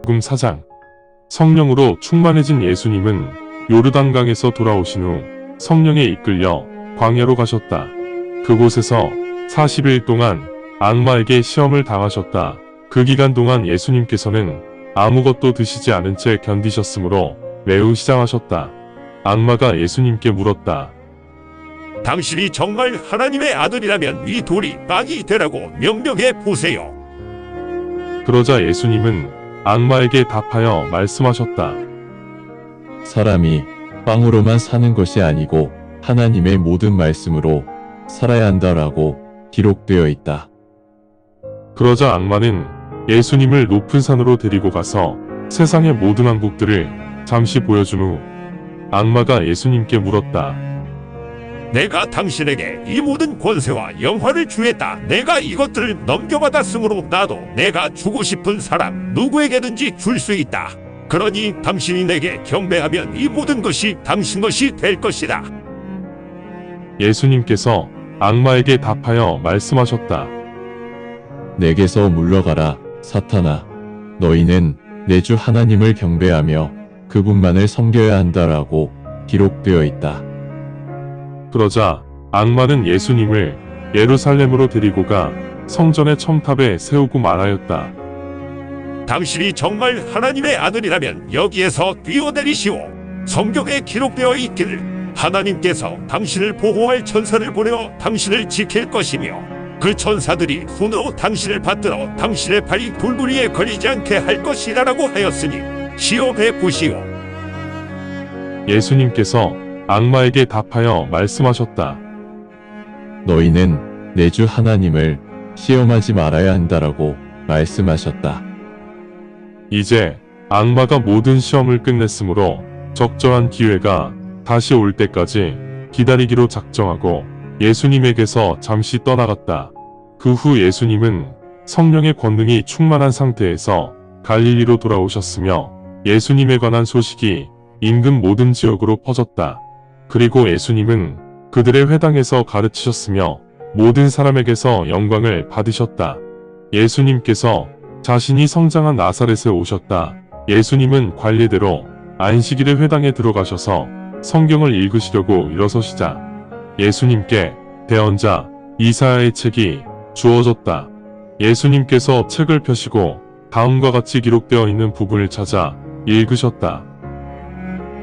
복음 4장. 성령으로 충만해진 예수님은 요르단강에서 돌아오신 후 성령에 이끌려 광야로 가셨다. 그곳에서 40일 동안 악마에게 시험을 당하셨다. 그 기간 동안 예수님께서는 아무것도 드시지 않은 채 견디셨으므로 매우 시장하셨다. 악마가 예수님께 물었다. 당신이 정말 하나님의 아들이라면 이 돌이 빵이 되라고 명령해 보세요. 그러자 예수님은 악마에게 답하여 말씀하셨다. 사람이 빵으로만 사는 것이 아니고 하나님의 모든 말씀으로 살아야 한다라고 기록되어 있다. 그러자 악마는 예수님을 높은 산으로 데리고 가서 세상의 모든 왕국들을 잠시 보여준 후 악마가 예수님께 물었다. 내가 당신에게 이 모든 권세와 영화를 주겠다. 내가 이것들을 넘겨받았으므로 나도 내가 주고 싶은 사람 누구에게든지 줄 수 있다. 그러니 당신이 내게 경배하면 이 모든 것이 당신 것이 될 것이다. 예수님께서 악마에게 답하여 말씀하셨다. 내게서 물러가라, 사탄아. 너희는 내 주 하나님을 경배하며 그분만을 섬겨야 한다라고 기록되어 있다. 그러자 악마는 예수님을 예루살렘으로 데리고 가 성전의 첨탑에 세우고 말하였다. 당신이 정말 하나님의 아들이라면 여기에서 뛰어내리시오. 성경에 기록되어 있기를 하나님께서 당신을 보호할 천사를 보내어 당신을 지킬 것이며 그 천사들이 손으로 당신을 받들어 당신의 발이 돌부리에 걸리지 않게 할 것이라고 하였으니 시험해 보시오. 예수님께서 악마에게 답하여 말씀하셨다. 너희는 내 주 하나님을 시험하지 말아야 한다라고 말씀하셨다. 이제 악마가 모든 시험을 끝냈으므로 적절한 기회가 다시 올 때까지 기다리기로 작정하고 예수님에게서 잠시 떠나갔다. 그 후 예수님은 성령의 권능이 충만한 상태에서 갈릴리로 돌아오셨으며 예수님에 관한 소식이 인근 모든 지역으로 퍼졌다. 그리고 예수님은 그들의 회당에서 가르치셨으며 모든 사람에게서 영광을 받으셨다. 예수님께서 자신이 성장한 나사렛에 오셨다. 예수님은 관례대로 안식일에 회당에 들어가셔서 성경을 읽으시려고 일어서시자 예수님께 대언자 이사야의 책이 주어졌다. 예수님께서 책을 펴시고 다음과 같이 기록되어 있는 부분을 찾아 읽으셨다.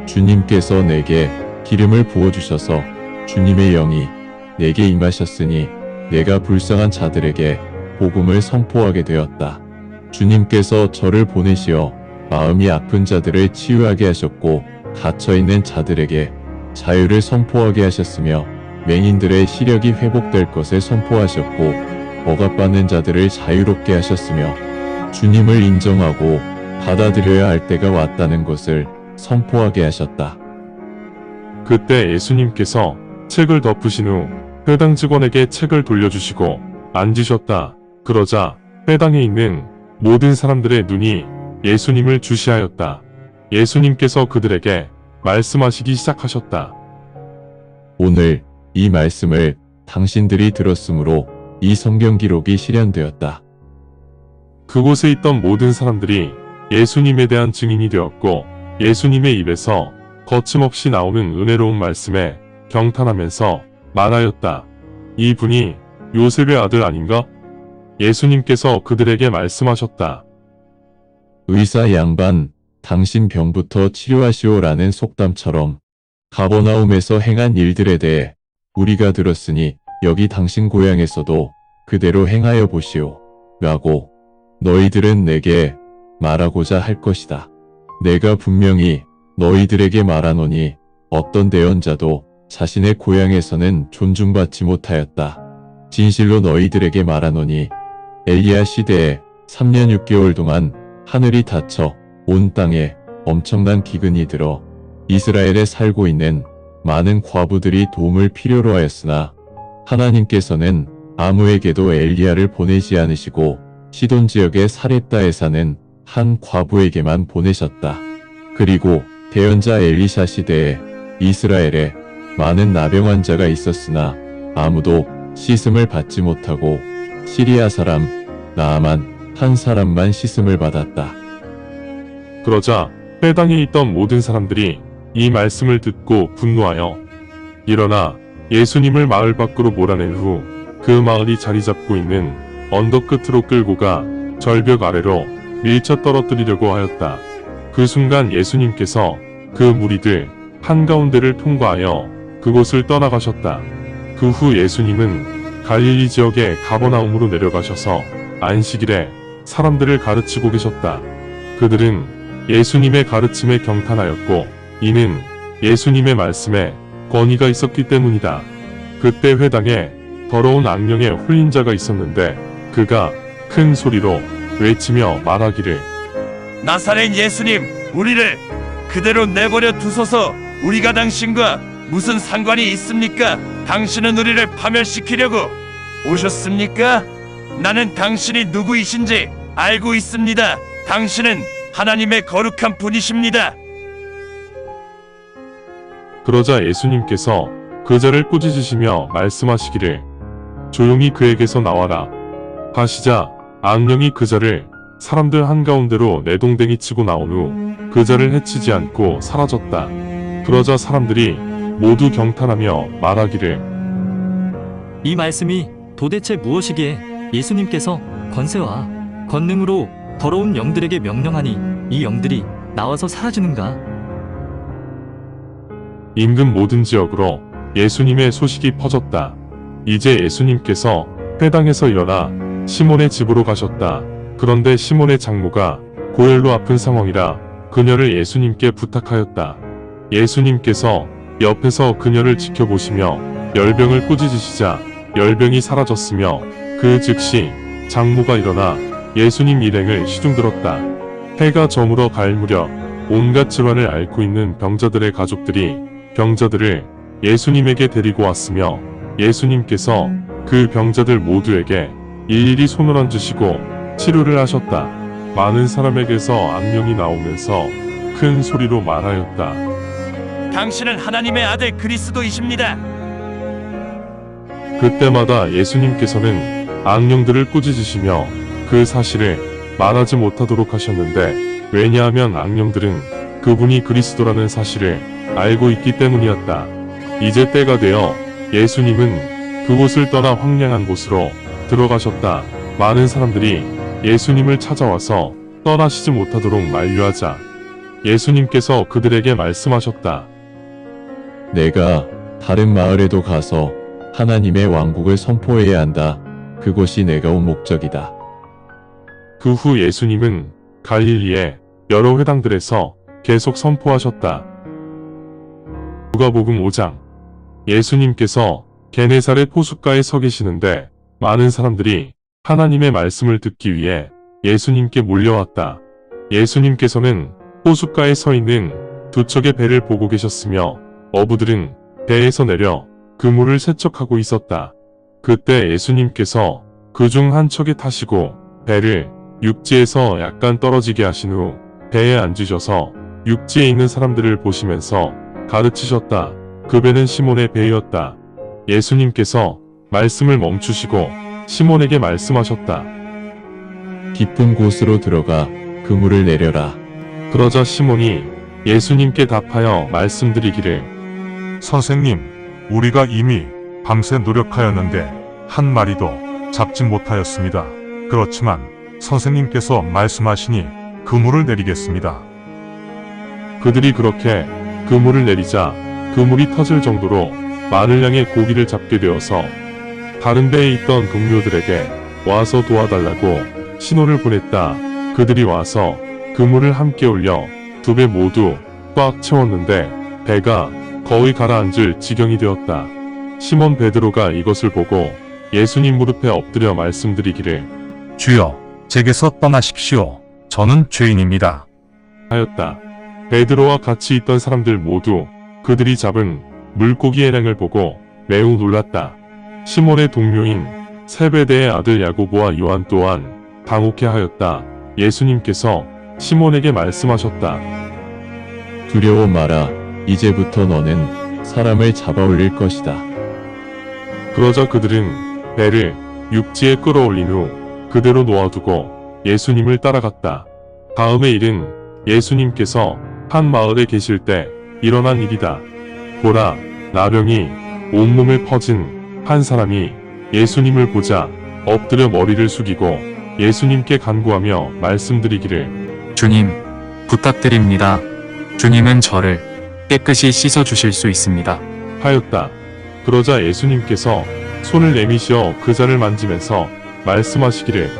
주님께서 내게 기름을 부어주셔서 주님의 영이 내게 임하셨으니 내가 불쌍한 자들에게 복음을 선포하게 되었다. 주님께서 저를 보내시어 마음이 아픈 자들을 치유하게 하셨고 갇혀있는 자들에게 자유를 선포하게 하셨으며 맹인들의 시력이 회복될 것을 선포하셨고 억압받는 자들을 자유롭게 하셨으며 주님을 인정하고 받아들여야 할 때가 왔다는 것을 선포하게 하셨다. 그때 예수님께서 책을 덮으신 후 회당 직원에게 책을 돌려주시고 앉으셨다. 그러자 회당에 있는 모든 사람들의 눈이 예수님을 주시하였다. 예수님께서 그들에게 말씀하시기 시작하셨다. 오늘 이 말씀을 당신들이 들었으므로 이 성경 기록이 실현되었다. 그곳에 있던 모든 사람들이 예수님에 대한 증인이 되었고 예수님의 입에서 거침없이 나오는 은혜로운 말씀에 경탄하면서 말하였다. 이분이 요셉의 아들 아닌가? 예수님께서 그들에게 말씀하셨다. 의사 양반, 당신 병부터 치료하시오라는 속담처럼 가버나움에서 행한 일들에 대해 우리가 들었으니 여기 당신 고향에서도 그대로 행하여 보시오. 라고 너희들은 내게 말하고자 할 것이다. 내가 분명히 너희들에게 말하노니 어떤 대언자도 자신의 고향에서는 존중받지 못하였다. 진실로 너희들에게 말하노니 엘리야 시대에 3년 6개월 동안 하늘이 닫혀 온 땅에 엄청난 기근이 들어 이스라엘에 살고 있는 많은 과부들이 도움을 필요로 하였으나 하나님께서는 아무에게도 엘리야를 보내지 않으시고 시돈 지역의 사렙다에 사는 한 과부에게만 보내셨다. 그리고 대언자 엘리샤 시대에 이스라엘에 많은 나병 환자가 있었으나 아무도 씻음을 받지 못하고 시리아 사람 나아만 한 사람만 씻음을 받았다. 그러자 회당에 있던 모든 사람들이 이 말씀을 듣고 분노하여 일어나 예수님을 마을 밖으로 몰아낸 후 그 마을이 자리 잡고 있는 언덕 끝으로 끌고 가 절벽 아래로 밀쳐 떨어뜨리려고 하였다. 그 순간 예수님께서 그 무리들 한가운데를 통과하여 그곳을 떠나가셨다. 그 후 예수님은 갈릴리 지역의 가버나움으로 내려가셔서 안식일에 사람들을 가르치고 계셨다. 그들은 예수님의 가르침에 경탄하였고 이는 예수님의 말씀에 권위가 있었기 때문이다. 그때 회당에 더러운 악령에 홀린 자가 있었는데 그가 큰 소리로 외치며 말하기를 나사렛 예수님, 우리를 그대로 내버려 두소서. 우리가 당신과 무슨 상관이 있습니까? 당신은 우리를 파멸시키려고 오셨습니까? 나는 당신이 누구이신지 알고 있습니다. 당신은 하나님의 거룩한 분이십니다. 그러자 예수님께서 그 자를 꾸짖으시며 말씀하시기를 조용히 그에게서 나와라 하시자 악령이 그 자를 사람들 한가운데로 내동댕이 치고 나온 후 그 자를 해치지 않고 사라졌다. 그러자 사람들이 모두 경탄하며 말하기를 이 말씀이 도대체 무엇이기에 예수님께서 권세와 권능으로 더러운 영들에게 명령하니 이 영들이 나와서 사라지는가? 인근 모든 지역으로 예수님의 소식이 퍼졌다. 이제 예수님께서 회당에서 일어나 시몬의 집으로 가셨다. 그런데 시몬의 장모가 고열로 아픈 상황이라 그녀를 예수님께 부탁하였다. 예수님께서 옆에서 그녀를 지켜보시며 열병을 꾸짖으시자 열병이 사라졌으며 그 즉시 장모가 일어나 예수님 일행을 시중들었다. 해가 저물어 갈 무렵 온갖 질환을 앓고 있는 병자들의 가족들이 병자들을 예수님에게 데리고 왔으며 예수님께서 그 병자들 모두에게 일일이 손을 얹으시고 치료를 하셨다. 많은 사람에게서 악령이 나오면서 큰 소리로 말하였다. 당신은 하나님의 아들 그리스도이십니다. 그때마다 예수님께서는 악령들을 꾸짖으시며 그 사실을 말하지 못하도록 하셨는데 왜냐하면 악령들은 그분이 그리스도라는 사실을 알고 있기 때문이었다. 이제 때가 되어 예수님은 그곳을 떠나 황량한 곳으로 들어가셨다. 많은 사람들이 예수님을 찾아와서 떠나시지 못하도록 만류하자 예수님께서 그들에게 말씀하셨다. 내가 다른 마을에도 가서 하나님의 왕국을 선포해야 한다. 그것이 내가 온 목적이다. 그 후 예수님은 갈릴리의 여러 회당들에서 계속 선포하셨다. 누가복음 5장. 예수님께서 게네사렛 호숫가에 서 계시는데 많은 사람들이 하나님의 말씀을 듣기 위해 예수님께 몰려왔다. 예수님께서는 호숫가에 서 있는 두 척의 배를 보고 계셨으며 어부들은 배에서 내려 그물을 세척하고 있었다. 그때 예수님께서 그중 한 척에 타시고 배를 육지에서 약간 떨어지게 하신 후 배에 앉으셔서 육지에 있는 사람들을 보시면서 가르치셨다. 그 배는 시몬의 배였다. 예수님께서 말씀을 멈추시고 시몬에게 말씀하셨다. 깊은 곳으로 들어가 그물을 내려라. 그러자 시몬이 예수님께 답하여 말씀드리기를 선생님, 우리가 이미 밤새 노력하였는데 한 마리도 잡지 못하였습니다. 그렇지만 선생님께서 말씀하시니 그물을 내리겠습니다. 그들이 그렇게 그물을 내리자 그물이 터질 정도로 많은 양의 고기를 잡게 되어서 다른 배에 있던 동료들에게 와서 도와달라고 신호를 보냈다. 그들이 와서 그물을 함께 올려 두 배 모두 꽉 채웠는데 배가 거의 가라앉을 지경이 되었다. 시몬 베드로가 이것을 보고 예수님 무릎에 엎드려 말씀드리기를 주여, 제게서 떠나십시오. 저는 죄인입니다. 하였다. 베드로와 같이 있던 사람들 모두 그들이 잡은 물고기의 량을 보고 매우 놀랐다. 시몬의 동료인 세베대의 아들 야고보와 요한 또한 당혹해하였다. 예수님께서 시몬에게 말씀하셨다. 두려워 마라. 이제부터 너는 사람을 잡아 올릴 것이다. 그러자 그들은 배를 육지에 끌어올린 후 그대로 놓아두고 예수님을 따라갔다. 다음의 일은 예수님께서 한 마을에 계실 때 일어난 일이다. 보라, 나병이 온몸에 퍼진 한 사람이 예수님을 보자 엎드려 머리를 숙이고 예수님께 간구하며 말씀드리기를 주님, 부탁드립니다. 주님은 저를 깨끗이 씻어주실 수 있습니다. 하였다. 그러자 예수님께서 손을 내미시어 그 자를 만지면서 말씀하시기를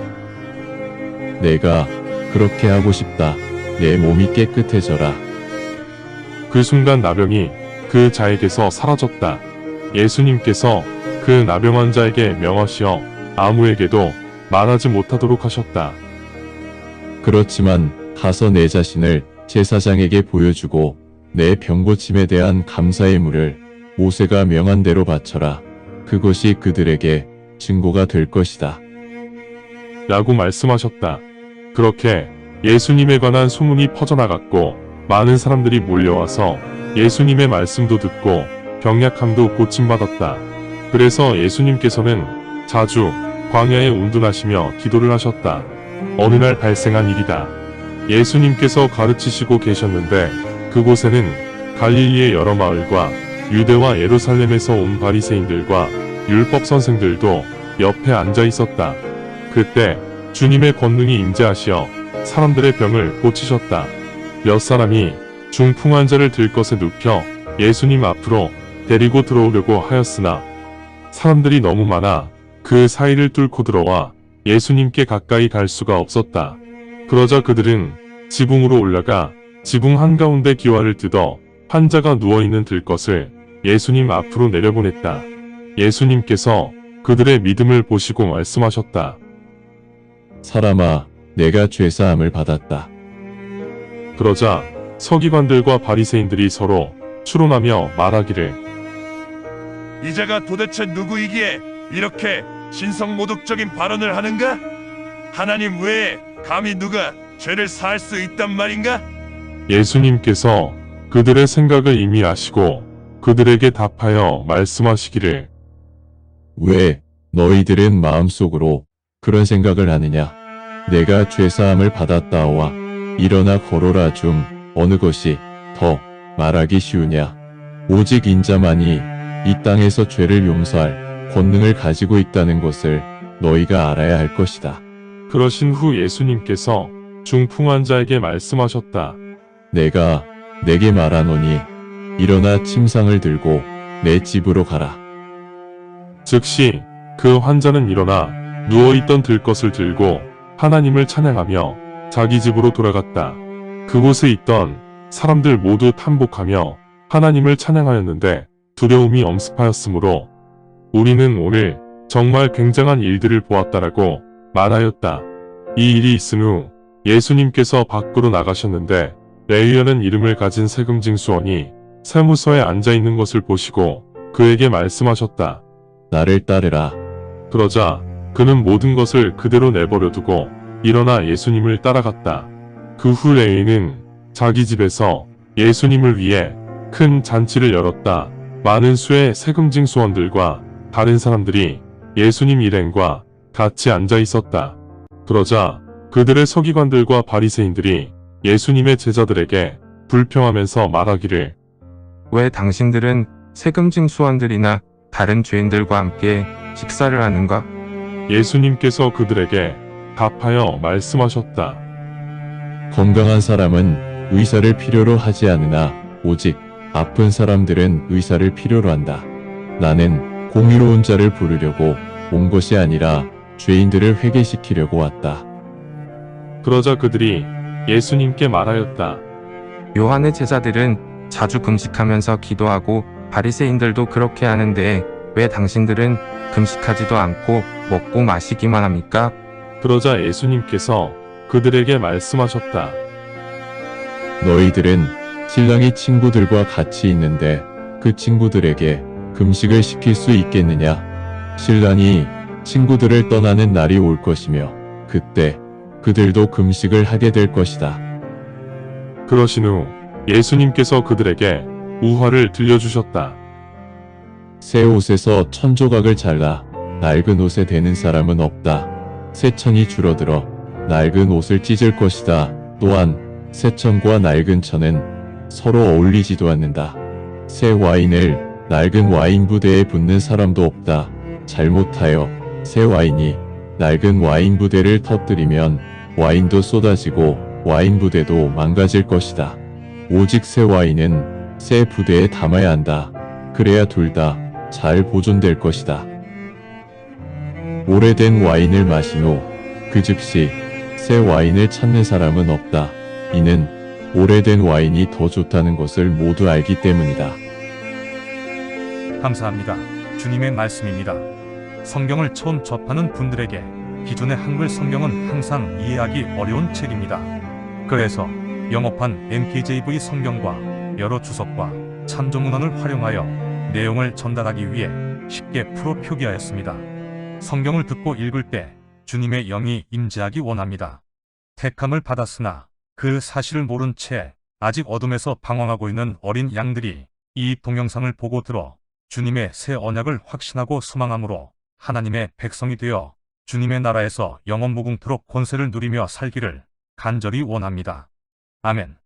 내가 그렇게 하고 싶다. 내 몸이 깨끗해져라. 그 순간 나병이 그 자에게서 사라졌다. 예수님께서 그 나병 환자에게 명하시어 아무에게도 말하지 못하도록 하셨다. 그렇지만 가서 내 자신을 제사장에게 보여주고 내 병고침에 대한 감사의 물을 모세가 명한 대로 바쳐라. 그것이 그들에게 증거가 될 것이다. 라고 말씀하셨다. 그렇게 예수님에 관한 소문이 퍼져나갔고 많은 사람들이 몰려와서 예수님의 말씀도 듣고 병약함도 고침받았다. 그래서 예수님께서는 자주 광야에 운둔하시며 기도를 하셨다. 어느 날 발생한 일이다. 예수님께서 가르치시고 계셨는데 그곳에는 갈릴리의 여러 마을과 유대와 예루살렘에서 온 바리새인들과 율법 선생들도 옆에 앉아 있었다. 그때 주님의 권능이 임재하시어 사람들의 병을 고치셨다. 몇 사람이 중풍 환자를 들것에 눕혀 예수님 앞으로 데리고 들어오려고 하였으나 사람들이 너무 많아 그 사이를 뚫고 들어와 예수님께 가까이 갈 수가 없었다. 그러자 그들은 지붕으로 올라가 지붕 한가운데 기와를 뜯어 환자가 누워있는 들것을 예수님 앞으로 내려보냈다. 예수님께서 그들의 믿음을 보시고 말씀하셨다. 사람아, 내가 죄사함을 받았다. 그러자 서기관들과 바리새인들이 서로 추론하며 말하기를 이자가 도대체 누구이기에 이렇게 신성모독적인 발언을 하는가? 하나님 외에 감히 누가 죄를 사할 수 있단 말인가? 예수님께서 그들의 생각을 이미 아시고 그들에게 답하여 말씀하시기를 왜 너희들은 마음속으로 그런 생각을 하느냐? 내가 죄사함을 받았다오와 일어나 걸어라 중 어느 것이 더 말하기 쉬우냐? 오직 인자만이 이 땅에서 죄를 용서할 권능을 가지고 있다는 것을 너희가 알아야 할 것이다. 그러신 후 예수님께서 중풍 환자에게 말씀하셨다. 내가 내게 말하노니 일어나 침상을 들고 내 집으로 가라. 즉시 그 환자는 일어나 누워있던 들것을 들고 하나님을 찬양하며 자기 집으로 돌아갔다. 그곳에 있던 사람들 모두 탐복하며 하나님을 찬양하였는데 두려움이 엄습하였으므로 우리는 오늘 정말 굉장한 일들을 보았다라고 말하였다. 이 일이 있은 후 예수님께서 밖으로 나가셨는데 레위어는 이름을 가진 세금징수원이 세무서에 앉아있는 것을 보시고 그에게 말씀하셨다. 나를 따르라. 그러자 그는 모든 것을 그대로 내버려두고 일어나 예수님을 따라갔다. 그 후 레위는 자기 집에서 예수님을 위해 큰 잔치를 열었다. 많은 수의 세금징수원들과 다른 사람들이 예수님 일행과 같이 앉아 있었다. 그러자 그들의 서기관들과 바리새인들이 예수님의 제자들에게 불평하면서 말하기를 왜 당신들은 세금징 수원들이나 다른 죄인들과 함께 식사를 하는가? 예수님께서 그들에게 답하여 말씀하셨다. 건강한 사람은 의사를 필요로 하지 않으나 오직 아픈 사람들은 의사를 필요로 한다. 나는 공의로운 자를 부르려고 온 것이 아니라 죄인들을 회개시키려고 왔다. 그러자 그들이 예수님께 말하였다. 요한의 제자들은 자주 금식하면서 기도하고 바리새인들도 그렇게 하는데 왜 당신들은 금식하지도 않고 먹고 마시기만 합니까? 그러자 예수님께서 그들에게 말씀하셨다. 너희들은 신랑이 친구들과 같이 있는데 그 친구들에게 금식을 시킬 수 있겠느냐? 신랑이 친구들을 떠나는 날이 올 것이며 그때 그들도 금식을 하게 될 것이다. 그러신 후 예수님께서 그들에게 우화를 들려주셨다. 새 옷에서 천 조각을 잘라 낡은 옷에 대는 사람은 없다. 새 천이 줄어들어 낡은 옷을 찢을 것이다. 또한 새 천과 낡은 천은 서로 어울리지도 않는다. 새 와인을 낡은 와인 부대에 붓는 사람도 없다. 잘못하여 새 와인이 낡은 와인 부대를 터뜨리면 와인도 쏟아지고 와인 부대도 망가질 것이다. 오직 새 와인은 새 부대에 담아야 한다. 그래야 둘 다 잘 보존될 것이다. 오래된 와인을 마신 후 그 즉시 새 와인을 찾는 사람은 없다. 이는 오래된 와인이 더 좋다는 것을 모두 알기 때문이다. 감사합니다. 주님의 말씀입니다. 성경을 처음 접하는 분들에게 기존의 한글 성경은 항상 이해하기 어려운 책입니다. 그래서 영어판 NKJV 성경과 여러 주석과 참조문헌을 활용하여 내용을 전달하기 위해 쉽게 풀어 표기하였습니다. 성경을 듣고 읽을 때 주님의 영이 임재하기 원합니다. 택함을 받았으나 그 사실을 모른 채 아직 어둠에서 방황하고 있는 어린 양들이 이 동영상을 보고 들어 주님의 새 언약을 확신하고 소망함으로 하나님의 백성이 되어 주님의 나라에서 영원 무궁토록 권세를 누리며 살기를 간절히 원합니다. 아멘.